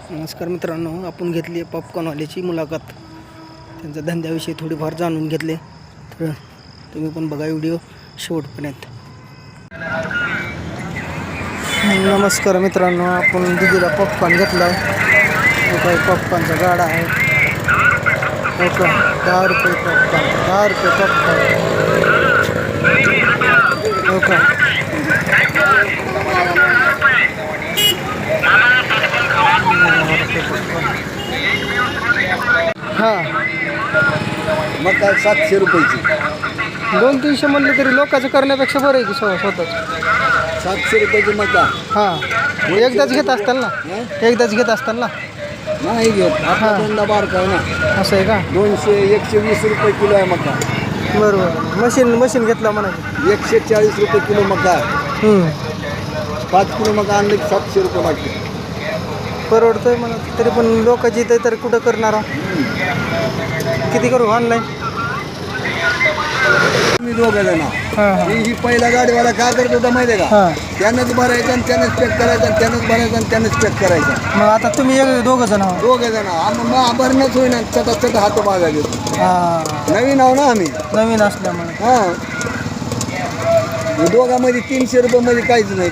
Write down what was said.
नमस्कार मित्रांनो, आपण घेतली पॉपकॉर्नवाल्याची मुलाखत. त्यांच्या धंद्याविषयी थोडीफार जाणून घेतले, तर तुम्ही पण बघा व्हिडिओ शेवटपर्यंत. नमस्कार मित्रांनो, आपण दिदीला पॉपकॉर्न घेतला आहे. काही पॉपकॉर्नचा गाडा आहे. हो का, 10 रुपये पॉपकॉर्न, 10 रुपये पॉपकॉर्न. हो का, हां मग काय 700 रुपयाची 200-300 म्हणले तरी लोकांचं करण्यापेक्षा बरं आहे की स्वतःच. 700 रुपयाची मका हां, एकदाच घेत असताल ना, एकदाच घेत असताल ना. नाही घेत. आपला धंदा बारका आहे ना. असं आहे का? 120 रुपये किलो आहे मका. बरोबर. मशीन घेतला म्हणा. 140 रुपये किलो मका आहे. 5 किलो मका आणलं की 700 रुपये लागते. परवडतोय म्हणा. तरी पण लोकांची इथे तर कुठं करणार आहो? किती करू ऑनलाईन? मी दोघं जण हां ही पहिला गाडीवाला काय करत होता माहिती आहे का? हां. त्यानंच भरायचं आणि त्यानंच पॅक करायचं आणि त्यानंच भरायचं आणि त्यानंच पॅक करायचं. मग आता तुम्ही दोघं जण आहो. दोघं जण मग भरणंच होईना. चट हात मागा घेतो. हां, नवीन आहो ना आम्ही. नवीन असल्यामुळे. हां, दोघांमध्ये 300 रुपये मध्ये काहीच नाही.